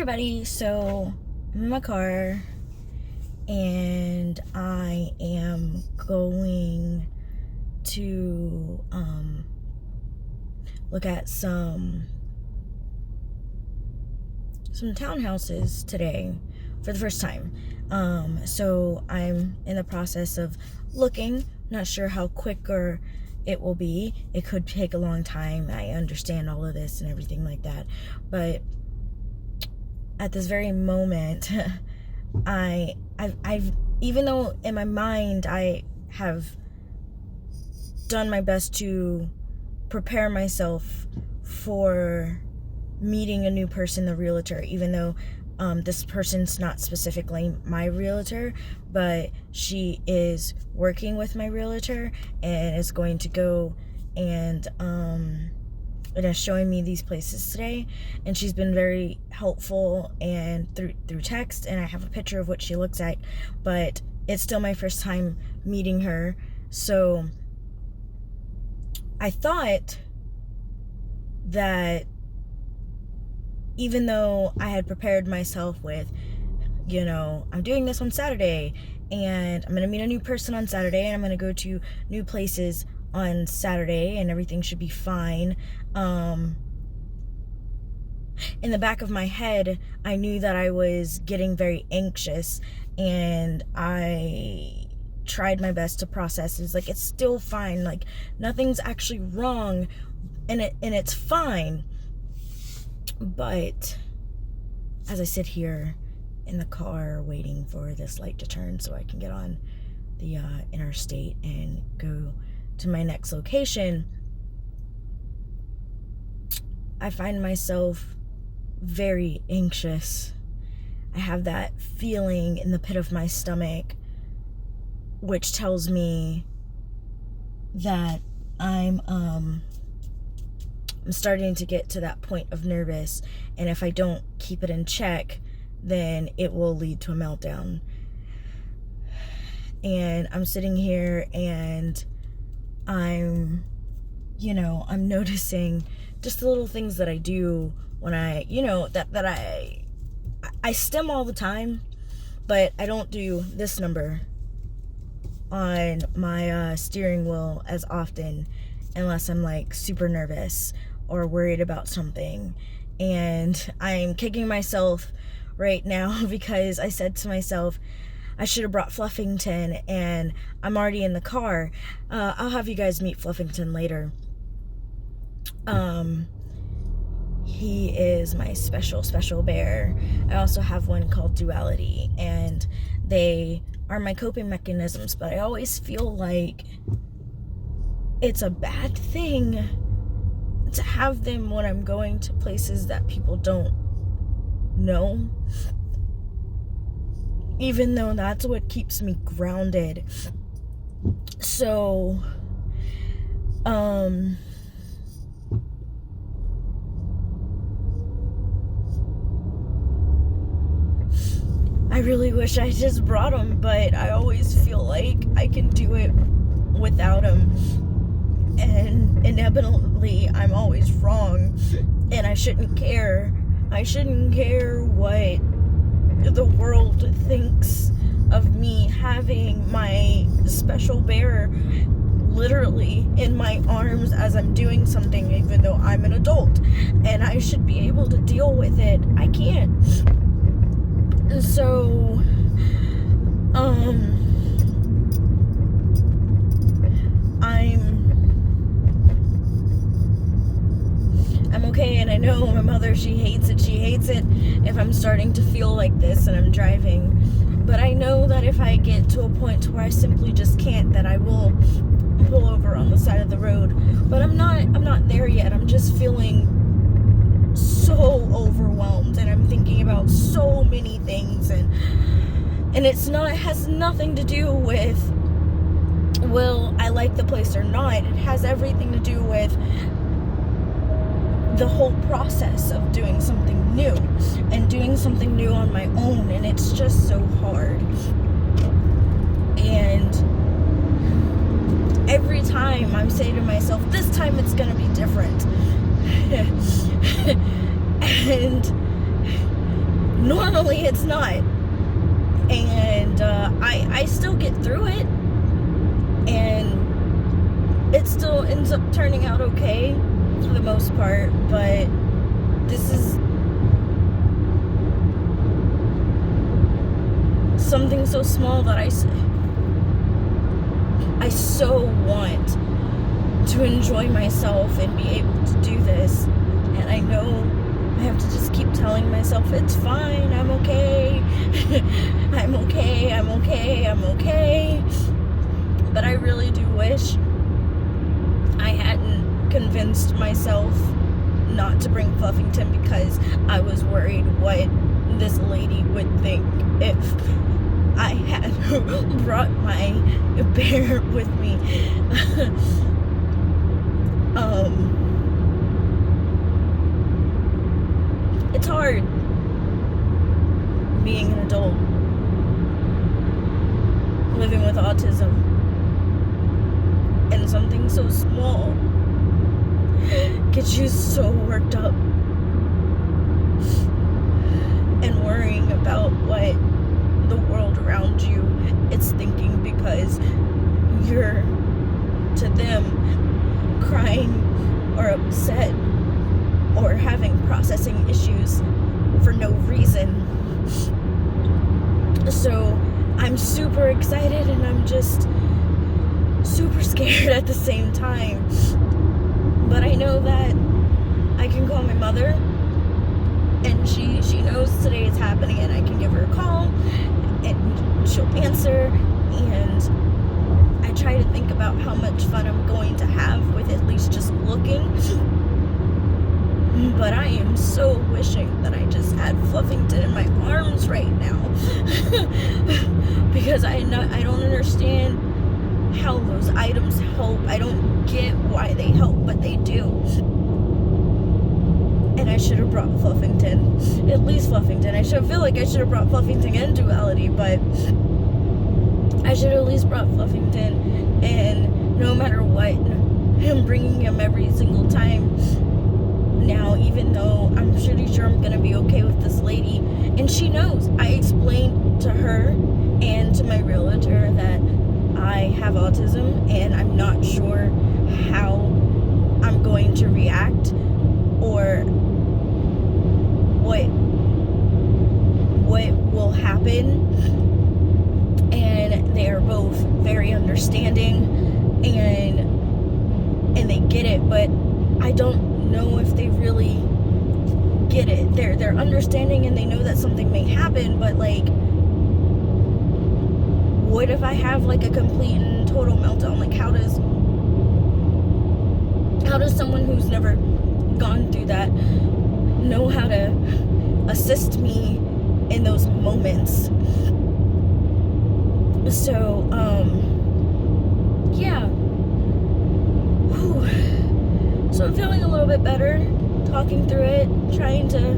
everybody, so I'm in my car and I am going to look at some townhouses today for the first time. So I'm in the process of looking, not sure how quick or it will be. It could take a long time. I understand all of this and everything like that, but at this very moment, I've even though in my mind I have done my best to prepare myself for meeting a new person, the realtor, even though this person's not specifically my realtor, but she is working with my realtor and is going to go and is showing me these places today, and she's been very helpful and through text, and I have a picture of what she looks like, but it's still my first time meeting her. So I thought that even though I had prepared myself with, I'm doing this on Saturday and I'm going to meet a new person on Saturday and I'm going to go to new places on Saturday and everything should be fine. In the back of my head, I knew that I was getting very anxious, and I tried my best to process. It's like, it's still fine. Like, nothing's actually wrong, and it's fine. But as I sit here in the car waiting for this light to turn so I can get on the interstate and go to my next location, I find myself very anxious. I have that feeling in the pit of my stomach, which tells me that I'm starting to get to that point of nervous, and if I don't keep it in check, then it will lead to a meltdown. And I'm sitting here and I'm noticing just the little things that I do when I, that I stim all the time, but I don't do this number on my steering wheel as often unless I'm like super nervous or worried about something. And I'm kicking myself right now because I said to myself, I should have brought Fluffinton, and I'm already in the car. I'll have you guys meet Fluffinton later. He is my special bear. I also have one called Duality, and they are my coping mechanisms, but I always feel like it's a bad thing to have them when I'm going to places that people don't know, even though that's what keeps me grounded. So I really wish I just brought him, but I always feel like I can do it without him, and inevitably I'm always wrong, and I shouldn't care. I shouldn't care what the world thinks of me having my special bear literally in my arms as I'm doing something, even though I'm an adult and I should be able to deal with it. I can't. And so I'm okay, and I know my mother, she hates it if I'm starting to feel like this and I'm driving, but I know that if I get to a point where I simply just can't, that I will pull over on the side of the road. But I'm not there yet. I'm just feeling so overwhelmed, and I'm thinking about so many things, and it has nothing to do with will I like the place or not. It has everything to do with the whole process of doing something new on my own, and it's just so hard. And every time I'm saying to myself, this time it's gonna be different. And Normally it's not. And I still get through it, and it still ends up turning out okay for the most part, but this is something so small that I so want to enjoy myself and be able to do this, and I know I have to just keep telling myself it's fine, I'm okay, I'm okay, I'm okay, I'm okay. But I really do wish I hadn't convinced myself not to bring Fluffinton, because I was worried what this lady would think if I had brought my bear with me. It's hard being an adult living with autism, and something so small gets you so worked up and worrying about what the world around you is thinking, because you're, to them, crying or upset or having processing issues for no reason. So I'm super excited, and I'm just super scared at the same time. But I know that I can call my mother, and she knows today is happening, and I can give her a call and she'll answer. And I try to think about how much fun I'm going to have with at least just looking. But I am so wishing that I just had Fluffington in my arms right now. Because I don't understand how those items help. I don't get why they help, but they do. And I should have brought Fluffinton. At least Fluffinton. I feel like I should have brought Fluffinton and Duality, but I should have at least brought Fluffington. And no matter what, him bringing him every single time now, even though I'm pretty sure I'm going to be okay with this lady, and she knows. I explained to her and to my realtor that I have autism, and I'm not sure how I'm going to react or what will happen. And they are both very understanding, and they get it, but I don't know if they really get it. They're understanding, and they know that something may happen, but like, what if I have like a complete and total meltdown? Like, how does someone who's never gone through that know how to assist me in those moments? So yeah. Whew. So I'm feeling a little bit better, talking through it, trying to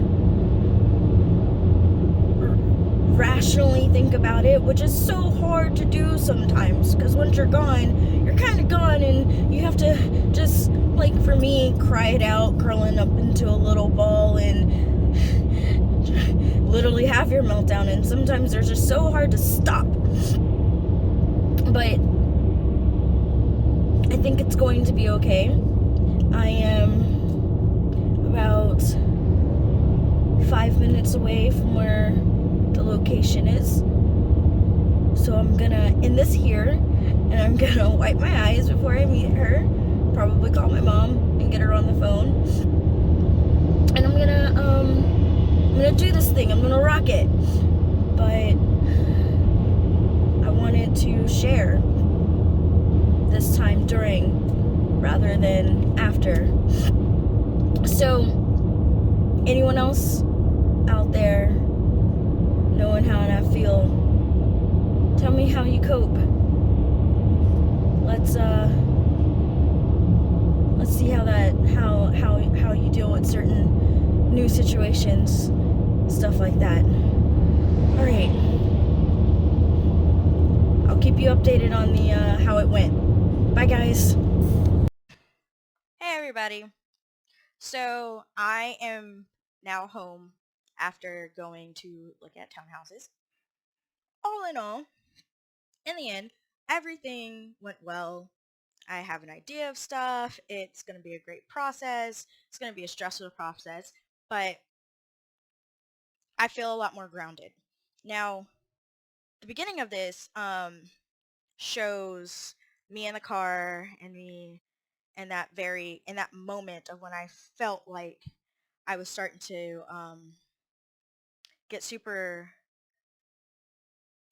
rationally think about it, which is so hard to do sometimes, because once you're gone, you're kind of gone, and you have to just, like for me, cry it out, curling up into a little ball, and literally have your meltdown. And sometimes they're just so hard to stop. But I think it's going to be okay. I am about 5 minutes away from where the location is. So I'm gonna end this here, and I'm gonna wipe my eyes before I meet her, probably call my mom and get her on the phone. And I'm gonna do this thing. I'm gonna rock it. But I wanted to share this time during rather than after. So anyone else out there knowing how I feel, tell me how you cope. Let's see how you deal with certain new situations, stuff like that. All right, I'll keep you updated on the how it went. Bye, guys. Hey, everybody. So I am now home, after going to look at townhouses. All in all, in the end, everything went well. I have an idea of stuff. It's going to be a great process. It's going to be a stressful process, but I feel a lot more grounded. Now, the beginning of this shows me in the car and me in that moment of when I felt like I was starting to get super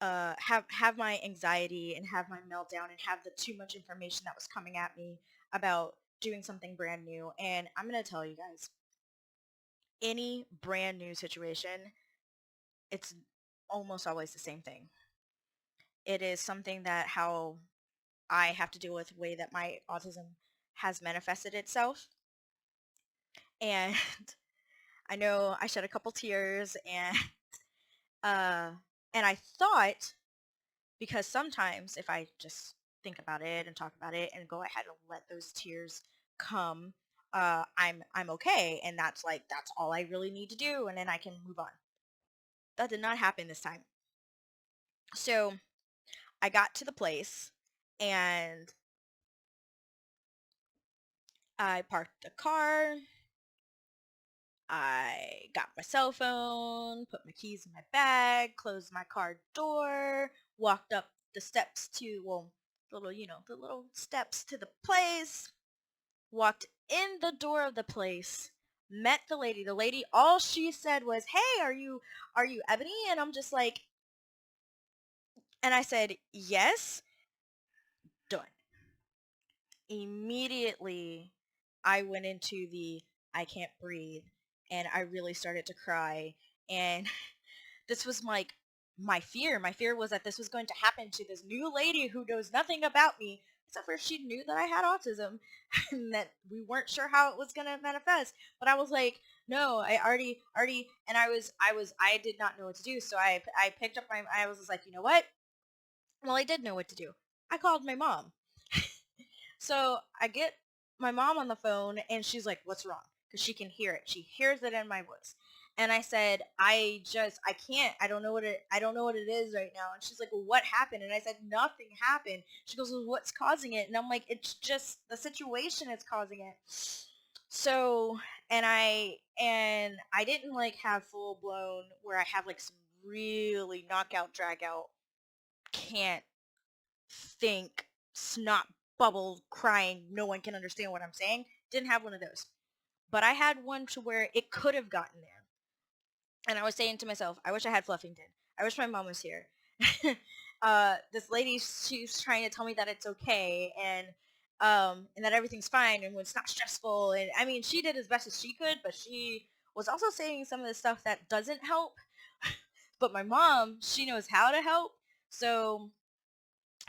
have my anxiety and have my meltdown and have the too much information that was coming at me about doing something brand new. And I'm gonna tell you guys, any brand new situation, it's almost always the same thing. It is something that how I have to deal with the way that my autism has manifested itself. And I know I shed a couple tears uh and I thought, because sometimes if I just think about it and talk about it and go ahead and let those tears come, I'm okay, and that's all I really need to do, and then I can move on. That did not happen this time. So I got to the place and I parked the car. I got my cell phone, put my keys in my bag, closed my car door, walked up the steps to, well, the little steps to the place, walked in the door of the place, met the lady. The lady, all she said was, "Hey, are you Ebony?" And I'm just like, and I said, "Yes." Done. Immediately, I went into the I can't breathe, and I really started to cry. And this was like my fear. My fear was that this was going to happen to this new lady who knows nothing about me, except for she knew that I had autism and that we weren't sure how it was going to manifest. But I was like, no, I already, and I did not know what to do. So I picked up I was just like, you know what? Well, I did know what to do. I called my mom. So I get my mom on the phone and she's like, "What's wrong?" Because she can hear it. She hears it in my voice. And I said, I can't. I don't know what it is right now." And she's like, "Well, what happened?" And I said, "Nothing happened." She goes, "Well, what's causing it?" And I'm like, "It's just the situation is causing it." So, and I didn't like have full blown where I have like some really knockout drag out, can't think, snot bubble crying, no one can understand what I'm saying. Didn't have one of those. But I had one to where it could have gotten there. And I was saying to myself, I wish I had Fluffinton. I wish my mom was here. This lady, she's trying to tell me that it's okay and that everything's fine and it's not stressful. And I mean, she did as best as she could, but she was also saying some of the stuff that doesn't help. But my mom, she knows how to help. So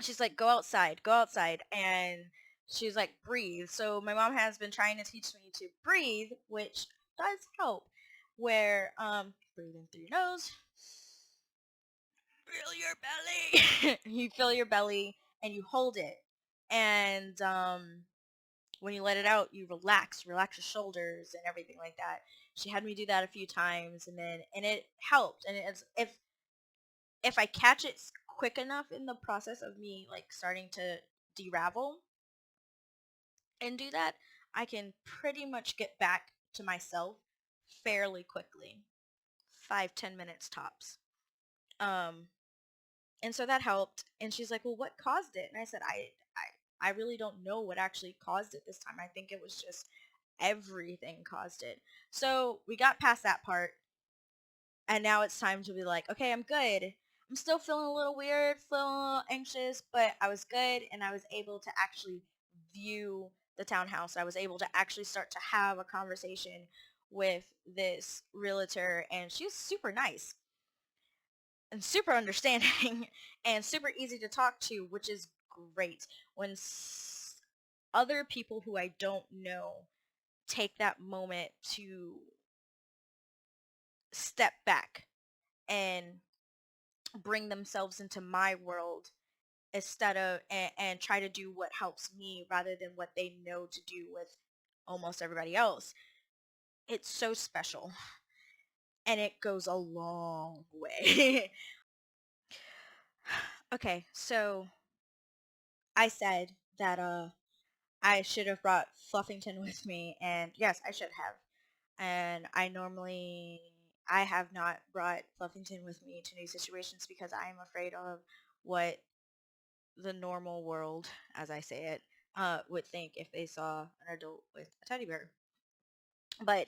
she's like, go outside. And she's like, breathe. So my mom has been trying to teach me to breathe, which does help. Where, breathe in through your nose, fill your belly. You fill your belly and you hold it. And, when you let it out, you relax your shoulders and everything like that. She had me do that a few times and it helped. And it's, if I catch it quick enough in the process of me like starting to deravel and do that, I can pretty much get back to myself fairly quickly. 5-10 minutes tops. Um, and so that helped. And she's like, "Well, what caused it?" And I said, I really don't know what actually caused it this time. I think it was just everything caused it. So we got past that part. And now it's time to be like, okay, I'm good. I'm still feeling a little weird, feeling a little anxious, but I was good and I was able to actually view the townhouse. I was able to actually start to have a conversation with this realtor, and she's super nice and super understanding and super easy to talk to, which is great. When other people who I don't know take that moment to step back and bring themselves into my world instead of and try to do what helps me rather than what they know to do with almost everybody else. It's so special. and it goes a long way. Okay, so I said that I should have brought Fluffington with me, and yes, I should have. And I have not brought Fluffington with me to new situations because I am afraid of what the normal world, as I say it, would think if they saw an adult with a teddy bear. But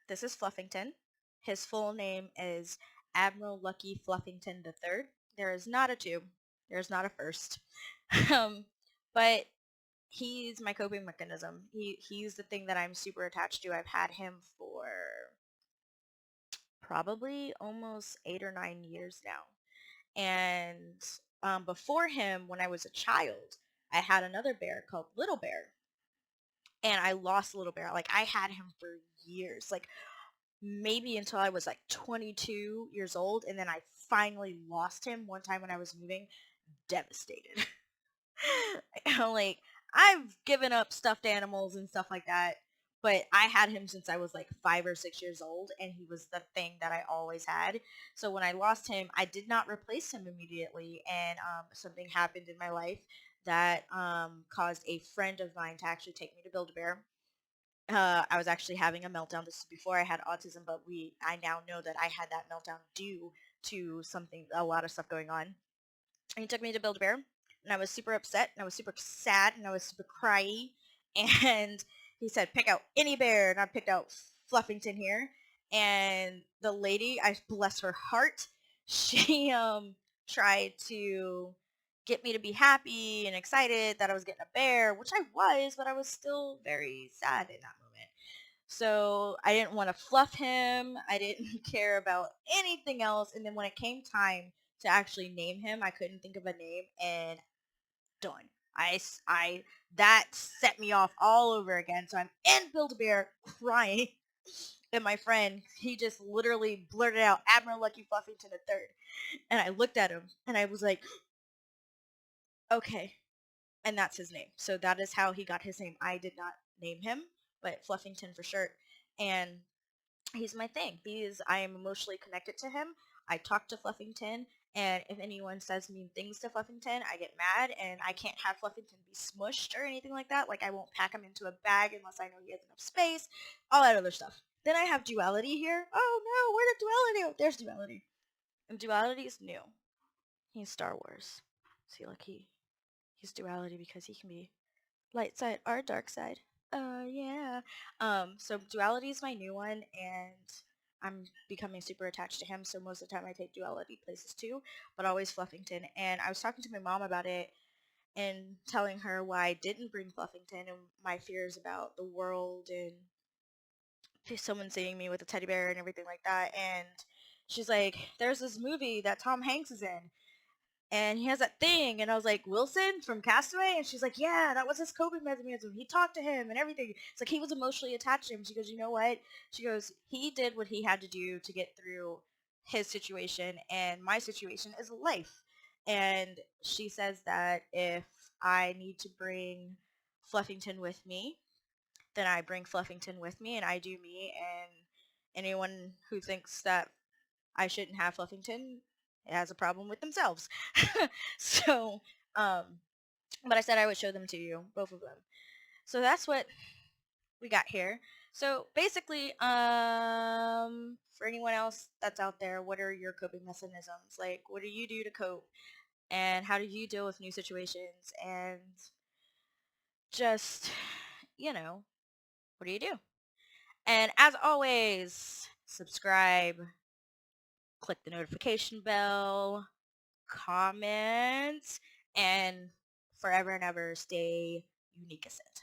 this is Fluffington. His full name is Admiral Lucky Fluffington III. There is not a two. There's not a first. um, but he's my coping mechanism. He's the thing that I'm super attached to. I've had him for probably almost 8 or 9 years now. And before him, when I was a child, I had another bear called Little Bear. And I lost Little Bear. Like, I had him for years. Like, maybe until I was like 22 years old. And then I finally lost him one time when I was moving. Devastated. Like, I've given up stuffed animals and stuff like that, but I had him since I was like 5 or 6 years old, and he was the thing that I always had. So when I lost him, I did not replace him immediately, and something happened in my life that caused a friend of mine to actually take me to Build-A-Bear. I was actually having a meltdown. This is before I had autism, but I now know that I had that meltdown due to a lot of stuff going on. And he took me to Build-A-Bear, and I was super upset, and I was super sad, and I was super cryy. And he said, pick out any bear, and I picked out Fluffington here. And the lady, I bless her heart, she tried to get me to be happy and excited that I was getting a bear, which I was, but I was still very sad in that moment. So I didn't want to fluff him. I didn't care about anything else. And then when it came time to actually name him, I couldn't think of a name, and done. I that set me off all over again. So I'm in Build-A-Bear crying. And my friend, he just literally blurted out Admiral Lucky Fluffington III. And I looked at him and I was like, okay. And that's his name. So that is how he got his name. I did not name him, but Fluffington for short. And he's my thing. I am emotionally connected to him. I talk to Fluffington, and if anyone says mean things to Fluffington, I get mad, and I can't have Fluffington be smushed or anything like that. Like, I won't pack him into a bag unless I know he has enough space, all that other stuff. Then I have Duality here. Oh no, where did Duality go? There's Duality. And Duality is new. He's Star Wars. See, like, he's Duality because he can be light side or dark side. Yeah. So Duality is my new one, and I'm becoming super attached to him. So most of the time I take Duality places too, but always Fluffington. And I was talking to my mom about it and telling her why I didn't bring Fluffington and my fears about the world and someone seeing me with a teddy bear and everything like that. And she's like, there's this movie that Tom Hanks is in, and he has that thing, and I was like, Wilson from Castaway? And she's like, yeah, that was his coping mechanism. He talked to him and everything. It's like he was emotionally attached to him. She goes, you know what? She goes, he did what he had to do to get through his situation, and my situation is life. And she says that if I need to bring Fluffington with me, then I bring Fluffington with me, and I do me, and anyone who thinks that I shouldn't have Fluffington has a problem with themselves. So, um, but I said I would show them to you, both of them. So that's what we got here. So basically, for anyone else that's out there, what are your coping mechanisms? Like, what do you do to cope? And how do you deal with new situations? And just, what do you do? And as always, subscribe, click the notification bell, comment, and forever and ever stay unique as it.